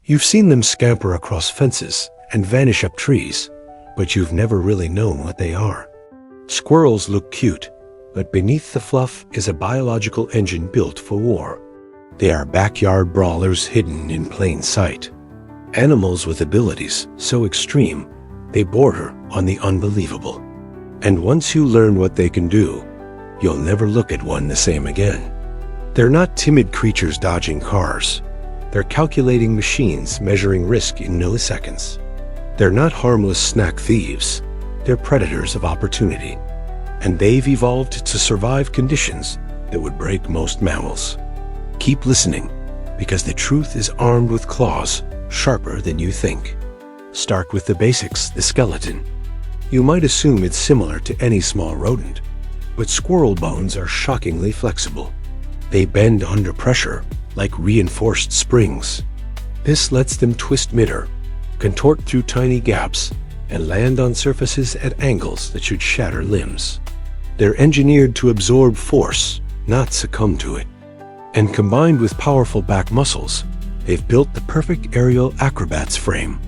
You've seen them scamper across fences and vanish up trees, but you've never really known what they are. Squirrels look cute, but beneath the fluff is a biological engine built for war. They are backyard brawlers hidden in plain sight. Animals with abilities so extreme, they border on the unbelievable. And once you learn what they can do, you'll never look at one the same again. They're not timid creatures dodging cars. They're calculating machines measuring risk in milliseconds. They're not harmless snack thieves. They're predators of opportunity. And they've evolved to survive conditions that would break most mammals. Keep listening, because the truth is armed with claws sharper than you think. Start with the basics, the skeleton. You might assume it's similar to any small rodent, but squirrel bones are shockingly flexible. They bend under pressure like reinforced springs. This lets them twist midair, contort through tiny gaps, and land on surfaces at angles that should shatter limbs. They're engineered to absorb force, not succumb to it. And combined with powerful back muscles, they've built the perfect aerial acrobat's frame.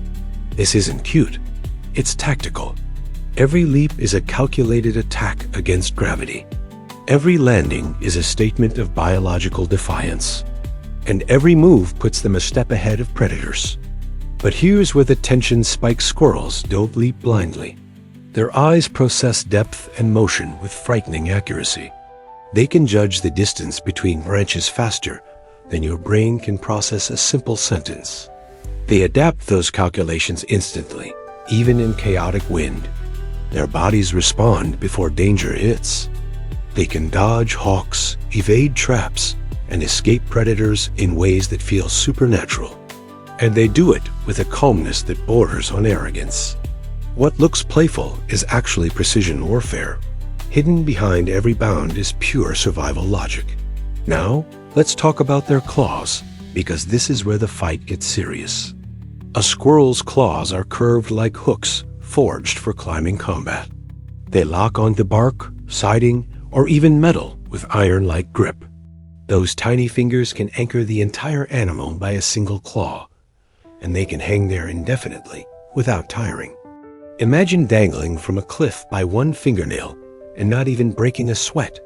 This isn't cute, it's tactical. Every leap is a calculated attack against gravity. Every landing is a statement of biological defiance. And every move puts them a step ahead of predators. But here's where the tension spikes. Squirrels don't leap blindly. Their eyes process depth and motion with frightening accuracy. They can judge the distance between branches faster than your brain can process a simple sentence. They adapt those calculations instantly, even in chaotic wind. Their bodies respond before danger hits. They can dodge hawks, evade traps, and escape predators in ways that feel supernatural. And they do it with a calmness that borders on arrogance. What looks playful is actually precision warfare. Hidden behind every bound is pure survival logic. Now, let's talk about their claws, because this is where the fight gets serious. A squirrel's claws are curved like hooks, forged for climbing combat. They lock onto bark, siding, or even metal with iron-like grip. Those tiny fingers can anchor the entire animal by a single claw, and they can hang there indefinitely without tiring. Imagine dangling from a cliff by one fingernail and not even breaking a sweat.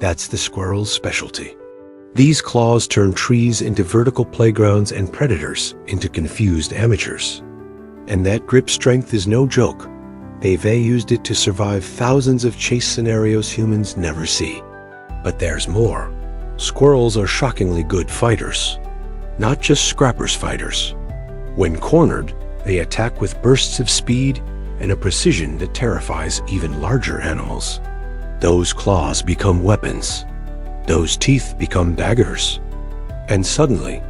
That's the squirrel's specialty. These claws turn trees into vertical playgrounds and predators into confused amateurs. And that grip strength is no joke. They've used it to survive thousands of chase scenarios humans never see. But there's more. Squirrels are shockingly good fighters, not just scrappers fighters. When cornered, they attack with bursts of speed and a precision that terrifies even larger animals. Those claws become weapons. Those teeth become daggers. And suddenly,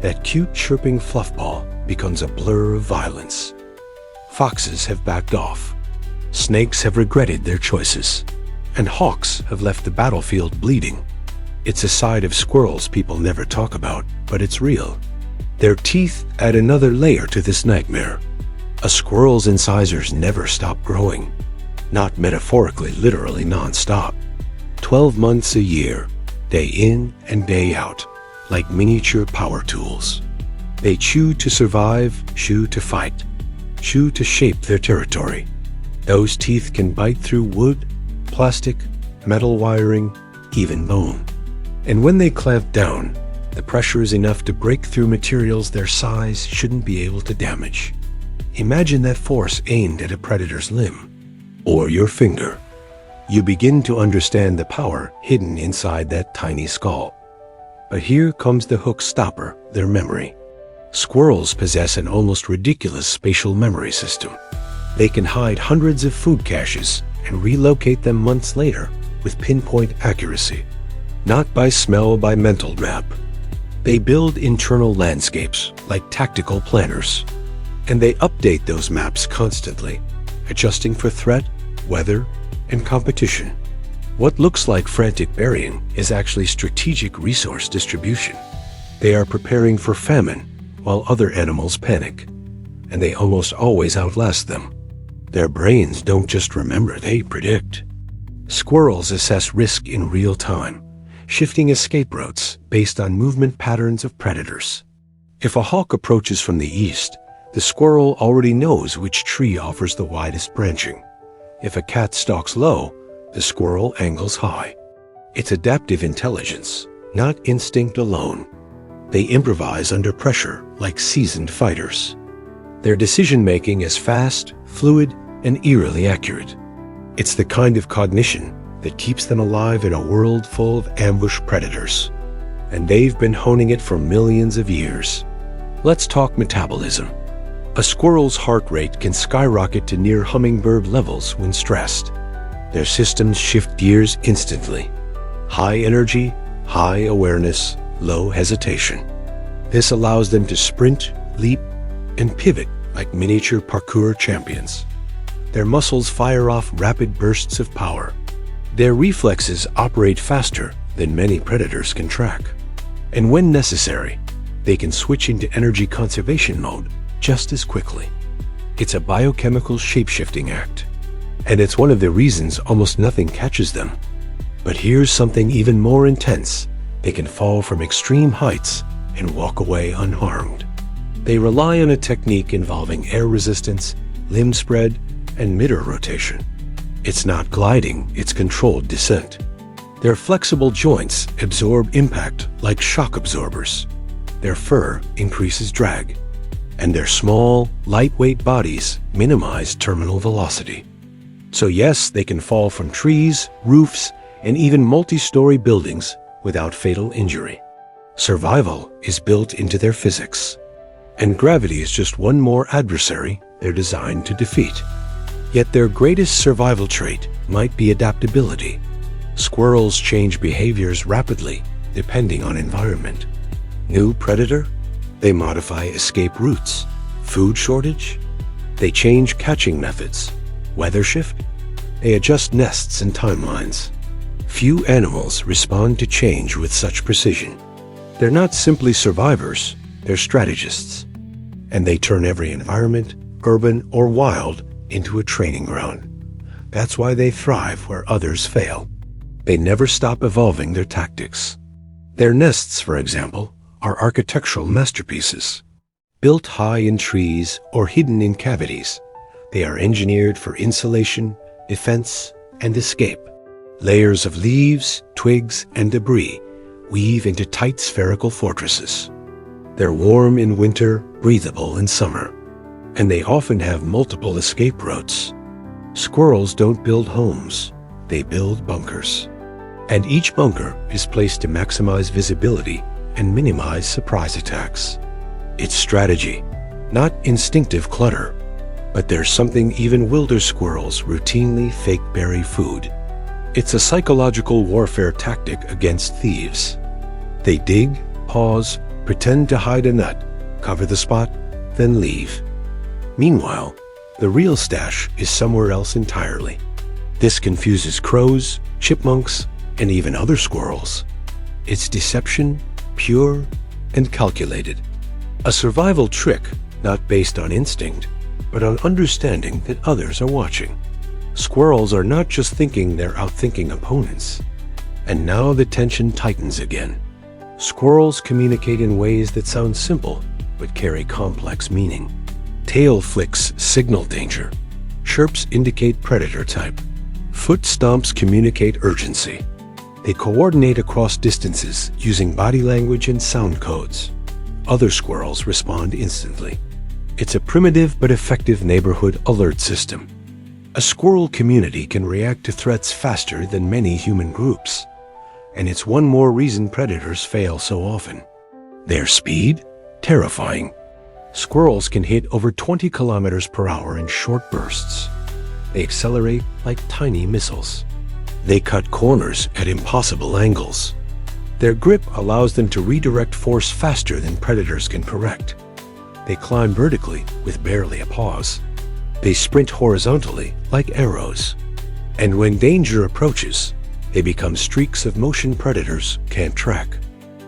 that cute chirping fluffball becomes a blur of violence. Foxes have backed off. Snakes have regretted their choices. And hawks have left the battlefield bleeding. It's a side of squirrels people never talk about, but it's real. Their teeth add another layer to this nightmare. A squirrel's incisors never stop growing. Not metaphorically, literally non-stop. 12 months a year, day in and day out, like miniature power tools. They chew to survive, chew to fight, chew to shape their territory. Those teeth can bite through wood, plastic, metal wiring, even bone. And when they clamp down, the pressure is enough to break through materials their size shouldn't be able to damage. Imagine that force aimed at a predator's limb, or your finger. You begin to understand the power hidden inside that tiny skull. But here comes the hook stopper, their memory. Squirrels possess an almost ridiculous spatial memory system. They can hide hundreds of food caches and relocate them months later with pinpoint accuracy. Not by smell, by mental map. They build internal landscapes like tactical planners, and they update those maps constantly, adjusting for threat, weather, and competition. What looks like frantic burying is actually strategic resource distribution. They are preparing for famine while other animals panic, and they almost always outlast them. Their brains don't just remember, they predict. Squirrels assess risk in real time, shifting escape routes based on movement patterns of predators. If a hawk approaches from the east, the squirrel already knows which tree offers the widest branching. If a cat stalks low, the squirrel angles high. It's adaptive intelligence, not instinct alone. They improvise under pressure like seasoned fighters. Their decision-making is fast, fluid, and eerily accurate. It's the kind of cognition that keeps them alive in a world full of ambush predators. And they've been honing it for millions of years. Let's talk metabolism. A squirrel's heart rate can skyrocket to near hummingbird levels when stressed. Their systems shift gears instantly. High energy, high awareness, low hesitation. This allows them to sprint, leap, and pivot like miniature parkour champions. Their muscles fire off rapid bursts of power. Their reflexes operate faster than many predators can track. And when necessary, they can switch into energy conservation mode just as quickly. It's a biochemical shape-shifting act, and it's one of the reasons almost nothing catches them. But here's something even more intense. They can fall from extreme heights and walk away unharmed. They rely on a technique involving air resistance, limb spread, and midder rotation. It's not gliding, it's controlled descent. Their flexible joints absorb impact like shock absorbers. Their fur increases drag, and their small, lightweight bodies minimize terminal velocity. So yes, they can fall from trees, roofs, and even multi-story buildings without fatal injury. Survival is built into their physics, and gravity is just one more adversary they're designed to defeat. Yet their greatest survival trait might be adaptability. Squirrels change behaviors rapidly depending on environment. New predator? They modify escape routes. Food shortage? They change catching methods. Weather shift? They adjust nests and timelines. Few animals respond to change with such precision. They're not simply survivors, they're strategists. And they turn every environment, urban or wild, into a training ground. That's why they thrive where others fail. They never stop evolving their tactics. Their nests, for example, are architectural masterpieces. Built high in trees or hidden in cavities, they are engineered for insulation, defense, and escape. Layers of leaves, twigs, and debris weave into tight spherical fortresses. They're warm in winter, breathable in summer, and they often have multiple escape routes. Squirrels don't build homes, they build bunkers. And each bunker is placed to maximize visibility and minimize surprise attacks. It's strategy, not instinctive clutter. But there's something even wilder squirrels routinely fake bury food. It's a psychological warfare tactic against thieves. They dig, pause, pretend to hide a nut, cover the spot, then leave. Meanwhile, the real stash is somewhere else entirely. This confuses crows, chipmunks, and even other squirrels. It's deception, pure and calculated. A survival trick not based on instinct, but on understanding that others are watching. Squirrels are not just thinking they're outthinking opponents. And now the tension tightens again. Squirrels communicate in ways that sound simple, but carry complex meaning. Tail flicks signal danger. Chirps indicate predator type. Foot stomps communicate urgency. They coordinate across distances using body language and sound codes. Other squirrels respond instantly. It's a primitive but effective neighborhood alert system. A squirrel community can react to threats faster than many human groups. And it's one more reason predators fail so often. Their speed? Terrifying. Squirrels can hit over 20 kilometers per hour in short bursts. They accelerate like tiny missiles. They cut corners at impossible angles. Their grip allows them to redirect force faster than predators can correct. They climb vertically with barely a pause. They sprint horizontally like arrows. And when danger approaches, they become streaks of motion predators can't track.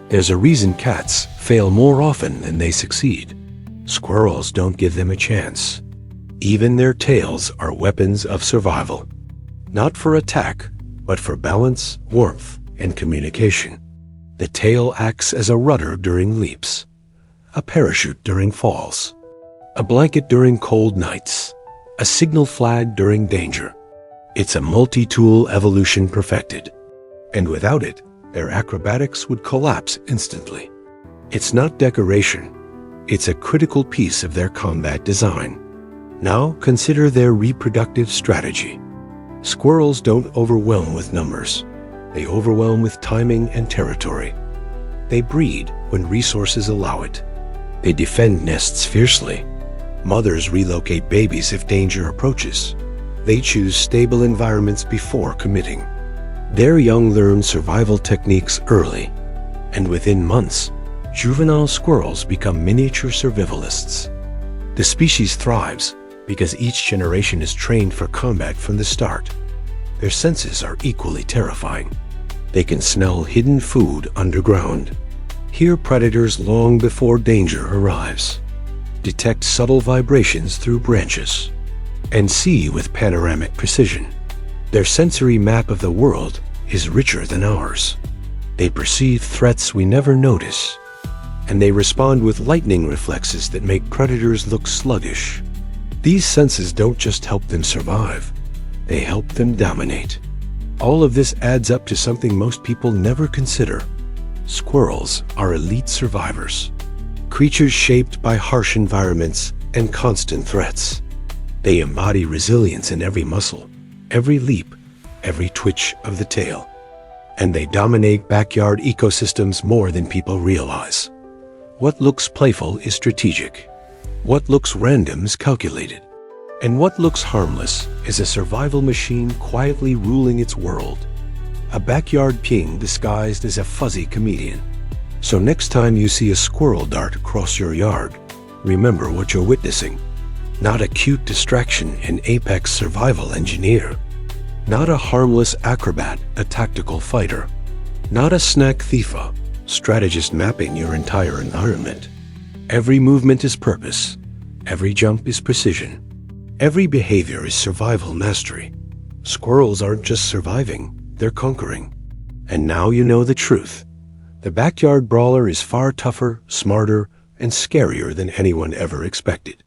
There's a reason cats fail more often than they succeed. Squirrels don't give them a chance. Even their tails are weapons of survival. Not for attack, but for balance, warmth, and communication. The tail acts as a rudder during leaps, a parachute during falls, a blanket during cold nights, a signal flag during danger. It's a multi-tool evolution perfected. And without it, their acrobatics would collapse instantly. It's not decoration. It's a critical piece of their combat design. Now consider their reproductive strategy. Squirrels don't overwhelm with numbers. They overwhelm with timing and territory. They breed when resources allow it. They defend nests fiercely. Mothers relocate babies if danger approaches. They choose stable environments before committing. Their young learn survival techniques early, and within months, juvenile squirrels become miniature survivalists. The species thrives because each generation is trained for combat from the start. Their senses are equally terrifying. They can smell hidden food underground, hear predators long before danger arrives, detect subtle vibrations through branches, and see with panoramic precision. Their sensory map of the world is richer than ours. They perceive threats we never notice, and they respond with lightning reflexes that make predators look sluggish. These senses don't just help them survive, they help them dominate. All of this adds up to something most people never consider. Squirrels are elite survivors, creatures shaped by harsh environments and constant threats. They embody resilience in every muscle, every leap, every twitch of the tail. And they dominate backyard ecosystems more than people realize. What looks playful is strategic. What looks random is calculated. And what looks harmless is a survival machine quietly ruling its world. A backyard king disguised as a fuzzy comedian. So next time you see a squirrel dart across your yard, remember what you're witnessing. Not a cute distraction, an apex survival engineer. Not a harmless acrobat, a tactical fighter. Not a snack thief, a strategist mapping your entire environment. Every movement is purpose. Every jump is precision. Every behavior is survival mastery. Squirrels aren't just surviving, they're conquering. And now you know the truth. The backyard brawler is far tougher, smarter, and scarier than anyone ever expected.